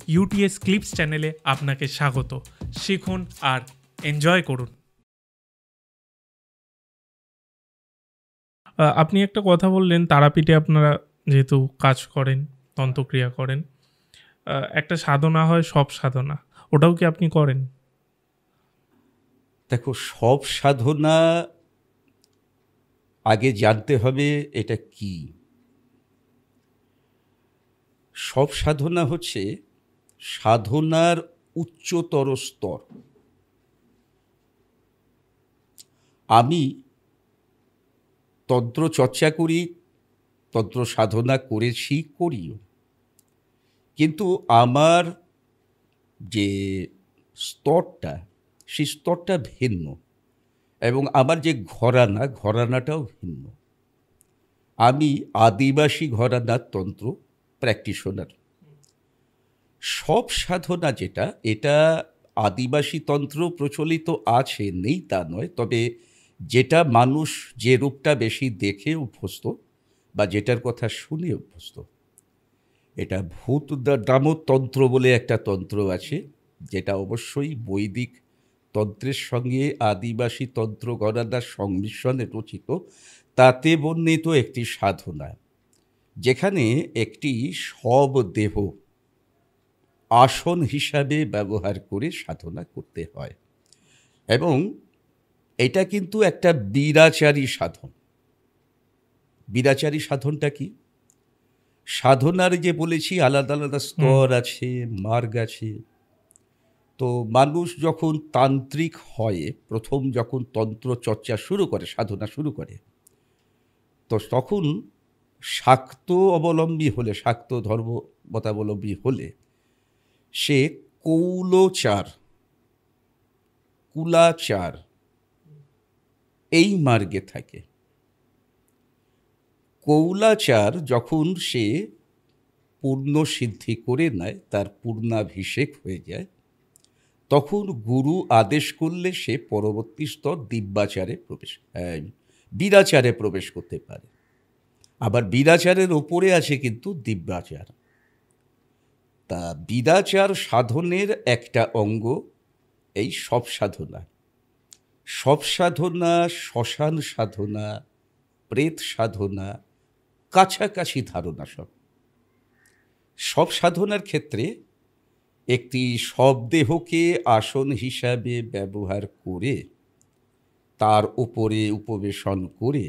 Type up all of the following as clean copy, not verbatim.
UTS clips চ্যানেলে আপনাকে স্বাগত। শিখুন আর এনজয় করুন। আপনি একটা কথা বললেন, তারাপীঠে আপনারা যেহেতু কাজ করেন, তন্ত্রক্রিয়া করেন, একটা সাধনা হয় সব সাধনা, ওটাও কি আপনি করেন? দেখো, সব সাধনা আগে জানতে হবে এটা কি। সব সাধনা হচ্ছে সাধনার উচ্চতর স্তর। আমি তন্ত্র চর্চা করি, তন্ত্র সাধনা করেছি, করিও, কিন্তু আমার যে স্তরটা, সেই স্তরটা ভিন্ন, এবং আমার যে ঘরানাটাও ভিন্ন। আমি আদিবাসী ঘরানার তন্ত্র প্র্যাকটিশনার। সব সাধনা যেটা, এটা আদিবাসী তন্ত্র প্রচলিত আছে, নেই তা নয়, তবে যেটা মানুষ যে রূপটা বেশি দেখে অভ্যস্ত বা যেটার কথা শুনে অভ্যস্ত, এটা ভূত দামতন্ত্র বলে একটা তন্ত্র আছে, যেটা অবশ্যই বৈদিক তন্ত্রের সঙ্গে আদিবাসী তন্ত্র গণনার সংমিশ্রণে রচিত। তাতে বর্ণিত একটি সাধনা, যেখানে একটি সব দেহ আসন হিসাবে ব্যবহার করে সাধনা করতে হয়, এবং এটা কিন্তু একটা বীরাচারী সাধন। বীরাচারী সাধনটা কি? সাধনার যে বলেছি আলাদা আলাদা স্তর আছে, মার্গ আছে। তো মানুষ যখন তান্ত্রিক হয়, প্রথম যখন তন্ত্র চর্চা শুরু করে, সাধনা শুরু করে, তো তখন শাক্ত অবলম্বী হলে, শাক্ত ধর্ম মতাবলম্বী হলে, সে কৌলচার, কুলাচার এই মার্গে থাকে। কৌলাচার যখন সে পূর্ণ সিদ্ধি করে নেয়, তার পূর্ণাভিষেক হয়ে যায়, তখন গুরু আদেশ করলে সে পরবর্তী স্তর বীরাচারে প্রবেশ করতে পারে। আবার বীরাচারের ওপরে আছে কিন্তু দিব্যাচার। তা বীরাচার সাধনের একটা অঙ্গ এই সব সাধনা। সব সাধনা, শ্মশান সাধনা, প্রেত সাধনা, কাছাকাছি ধারণা। সব সাধনার ক্ষেত্রে একটি শবদেহকে আসন হিসাবে ব্যবহার করে, তার উপরে উপবেশন করে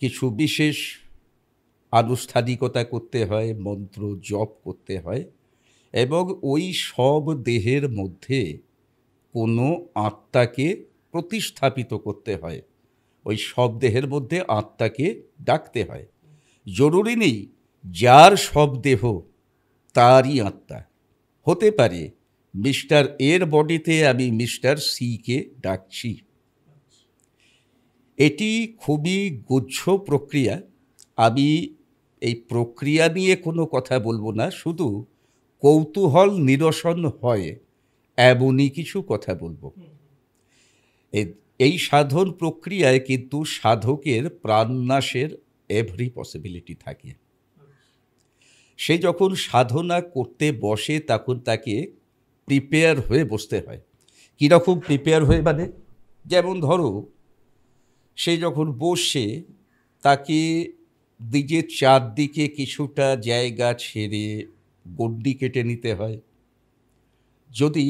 কিছু বিশেষ আনুষ্ঠানিকতা করতে হয়, মন্ত্র জপ করতে হয়, এবং ওই সব দেহের মধ্যে কোনো আত্মাকে প্রতিস্থাপিত করতে হয়। ওই সব দেহের মধ্যে আত্মাকে ডাকতে হয়। জরুরি নেই যার সব দেহ তারই আত্মা হতে পারে। মিস্টার এর বডিতে আমি মিস্টার সিকে ডাকছি। এটি খুবই গুচ্ছ প্রক্রিয়া। আমি এই প্রক্রিয়া নিয়ে কোনো কথা বলবো না, শুধু কৌতূহল নিরসন হয় এমনই কিছু কথা বলবো। এই সাধন প্রক্রিয়ায় কিন্তু সাধকের প্রাণনাশের এভরি পসিবিলিটি থাকে। সে যখন সাধনা করতে বসে, তখন তাকে প্রিপেয়ার হয়ে বসতে হয়। কীরকম প্রিপেয়ার হয়ে? মানে, যেমন ধরো, সে যখন বসে, তাকে নিজের চারদিকে কিছুটা জায়গা ছেড়ে গণ্ডি কেটে নিতে হয়। যদি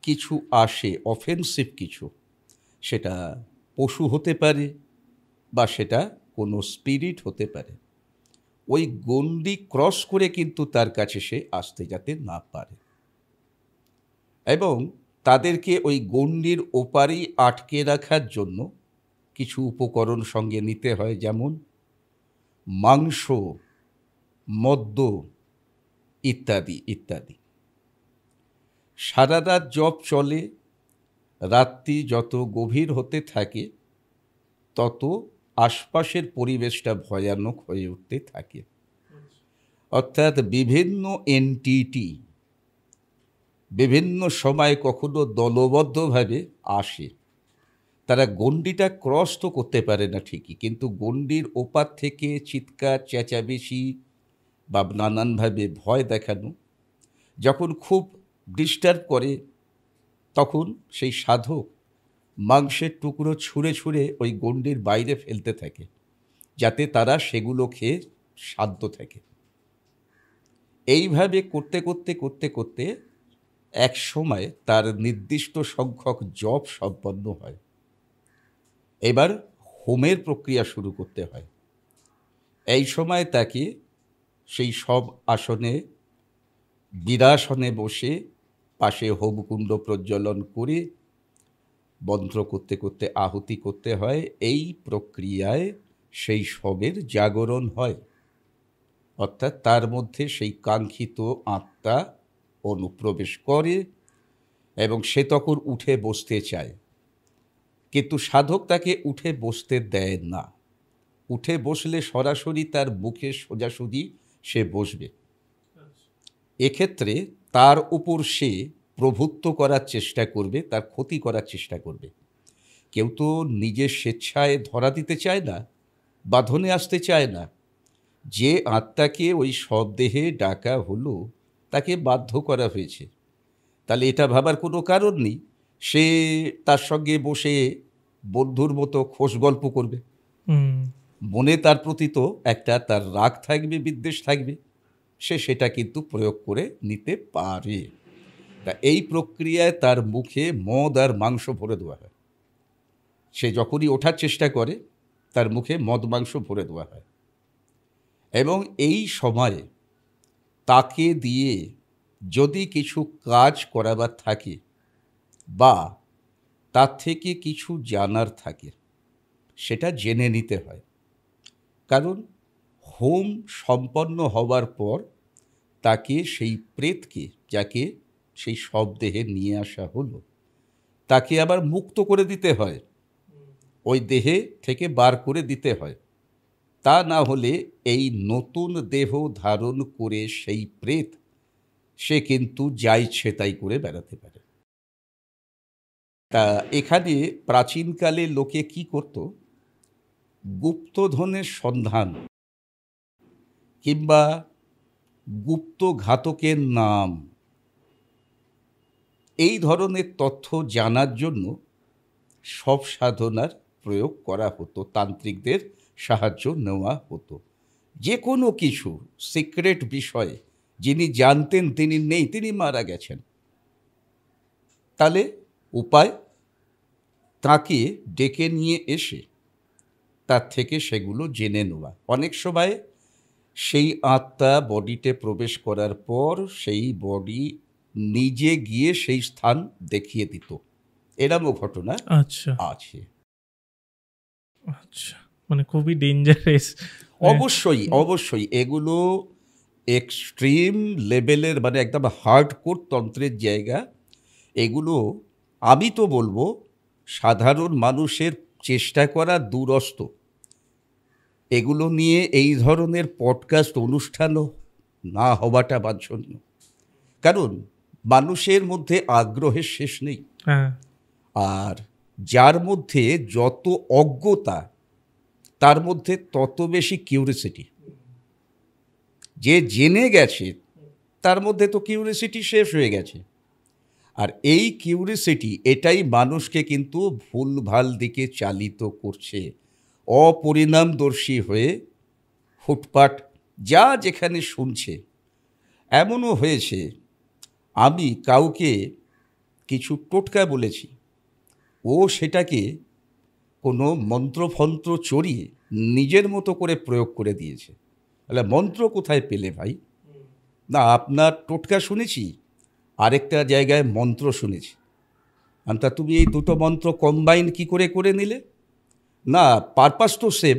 কিছু আসে অফেন্সিভ কিছু, সেটা পশু হতে পারে বা সেটা কোনো স্পিরিট হতে পারে, ওই গণ্ডি ক্রস করে কিন্তু তার কাছে সে আসতে যাতে না পারে, এবং তাদেরকে ওই গণ্ডির ওপারেই আটকে রাখার জন্য কিছু উপকরণ সঙ্গে নিতে হয়, যেমন মাংস, মদ্য ইত্যাদি ইত্যাদি। সারা রাত জপ চলে। রাত্রি যত গভীর হতে থাকে, তত আশপাশের পরিবেশটা ভয়ানক হয়ে উঠতে থাকে। অর্থাৎ বিভিন্ন এনটিটি বিভিন্ন সময় কখনো দলবদ্ধভাবে আসে। তারা গণ্ডিটা ক্রস তো করতে পারে না ঠিকই, কিন্তু গণ্ডির ওপার থেকে চিৎকার চেঁচামেচি বা নানানভাবে ভয় দেখানো, যখন খুব ডিস্টার্ব করে তখন সেই সাধক মাংসের টুকরো ছুঁড়ে ছুঁড়ে ওই গণ্ডির বাইরে ফেলতে থাকে, যাতে তারা সেগুলো খেয়ে শান্ত থাকে। এইভাবে করতে করতে করতে করতে এক সময় তার নির্দিষ্ট সংখ্যক জপ সম্পন্ন হয়। এবার হোমের প্রক্রিয়া শুরু করতে হয়। এই সময় তাকে সেই সব আসনে বিরাসনে বসে পাশে হোমকুণ্ড প্রজ্বলন করে মন্ত্র করতে করতে আহুতি করতে হয়। এই প্রক্রিয়ায় সেই সবের জাগরণ হয়, অর্থাৎ তার মধ্যে সেই কাঙ্ক্ষিত আত্মা অনুপ্রবেশ করে এবং সে তখন উঠে বসতে চায়, কিন্তু সাধক তাকে উঠে বসতে দেয় না। উঠে বসলে সরাসরি তার মুখে সোজাসুজি সে বসবে। এক্ষেত্রে তার উপর সে প্রভুত্ব করার চেষ্টা করবে, তার ক্ষতি করার চেষ্টা করবে। কেউ তো নিজের স্বেচ্ছায় ধরা দিতে চায় না, বাঁধনে আসতে চায় না। যে আত্মাকে ওই শবদেহে ডাকা হলো তাকে বাধ্য করা হয়েছে, তাহলে এটা ভাবার কোনো কারণ নেই সে তার সঙ্গে বসে বন্ধুর মতো খোশ গল্প করবে। মনে তার প্রতি তো একটা তার রাগ থাকবে, বিদ্বেষ থাকবে, সে সেটা কিন্তু প্রয়োগ করে নিতে পারে। তা এই প্রক্রিয়ায় তার মুখে মদ আর মাংস ভরে দেওয়া হয়। সে যখনই ওঠার চেষ্টা করে তার মুখে মদ মাংস ভরে দেওয়া হয়, এবং এই সময়ে তাকে দিয়ে যদি কিছু কাজ করাবার থাকে বা তার থেকে কিছু জানার থাকে সেটা জেনে নিতে হয়। কারণ হোম সম্পন্ন হওয়ার পর তাকে সেই প্রেতকে, যাকে সেই শবদেহে নিয়ে আসা হলো, তাকে আবার মুক্ত করে দিতে হয়, ওই দেহে থেকে বার করে দিতে হয়। তা না হলে এই নতুন দেহ ধারণ করে সেই প্রেত সে কিন্তু যা ইচ্ছে তাই করে বেড়াতে পারে। তা এখানে প্রাচীনকালে লোকে কি করত, গুপ্তধনের সন্ধান কিংবা গুপ্ত ঘাতকের নাম, এই ধরনের তথ্য জানার জন্য সব সাধনার প্রয়োগ করা হতো, তান্ত্রিকদের সাহায্য নেওয়া হতো। যে কোনো কিছু সিক্রেট বিষয়ে যিনি জানতেন তিনি নেই, তিনি মারা গেছেন, তাহলে উপায় তাকে ডেকে নিয়ে এসে তার থেকে সেগুলো জেনে নেওয়া। অনেক সময় সেই আত্মা বডিতে প্রবেশ করার পর সেই বডি নিজে গিয়ে সেই স্থান দেখিয়ে দিত, এরকমও ঘটনা আচ্ছা আছে। আচ্ছা, মানে খুবই ডেঞ্জারাস। অবশ্যই অবশ্যই এগুলো এক্সট্রিম লেভেলের, মানে একদম হার্ডকোর তন্ত্রের জায়গা। এগুলো আমি তো বলবো সাধারণ মানুষের চেষ্টা করা দুরস্ত। এগুলো নিয়ে এই ধরনের পডকাস্ট অনুষ্ঠানও না হওয়াটা বাঞ্ছনীয়, কারণ মানুষের মধ্যে আগ্রহের শেষ নেই। হ্যাঁ, আর যার মধ্যে যত অজ্ঞতা তার মধ্যে তত বেশি কিউরিসিটি। যে জেনে গেছে তার মধ্যে তো কিউরিসিটি শেষ হয়ে গেছে। আর এই কিউরিসিটি এটাই মানুষকে কিন্তু ভুলভাল দিকে চালিত করছে। অপরিণামদর্শী হয়ে ফুটপাট যা যেখানে শুনছে। এমনও হয়েছে আমি কাউকে কিছু টোটকা বলেছি, ও সেটাকে কোনো মন্ত্রফন্ত্র চড়িয়ে নিজের মতো করে প্রয়োগ করে দিয়েছে। তাহলে মন্ত্র কোথায় পেলে ভাই? না, আপনার টোটকা শুনেছি, আরেকটা জায়গায় মন্ত্র শুনেছি। তা তুমি এই দুটো মন্ত্র কম্বাইন কি করে করে নিলে? না, পারপাস তো সেম।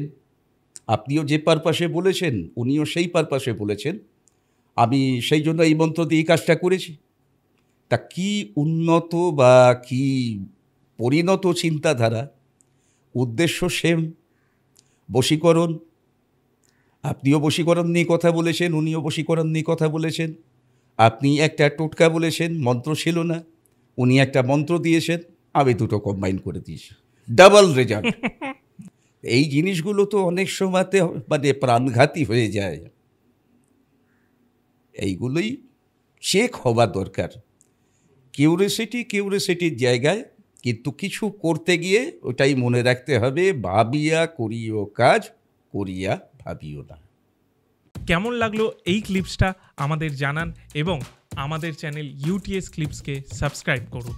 আপনিও যে পারপাসে বলেছেন উনিও সেই পারপাসে বলেছেন, আমি সেই জন্য এই মন্ত্র দিয়ে এই কাজটা করেছি। তা কি উন্নত বা কি পরিণত চিন্তাধারা, উদ্দেশ্য সেম, বশীকরণ। আপনিও বশীকরণ নিয়ে কথা বলেছেন, উনিও বশীকরণ নিয়ে কথা বলেছেন। আপনি একটা টোটকা বলেছেন, মন্ত্র ছিল না, উনি একটা মন্ত্র দিয়েছেন, আমি দুটো কম্বাইন করে দিয়েছি, ডাবল রেজাল্ট। এই জিনিসগুলো তো অনেক সময়তে মানে প্রাণঘাতী হয়ে যায়। এইগুলোই চেক হওয়া দরকার। কিউরিসিটির জায়গায়, কিন্তু কিছু করতে গিয়ে ওটাই মনে রাখতে হবে, ভাবিয়া করিও কাজ, করিয়া ভাবিও না। কেমন লাগলো এই ক্লিপসটা আমাদের জানান এবং আমাদের চ্যানেল ইউটিএস ক্লিপসকে সাবস্ক্রাইব করুন।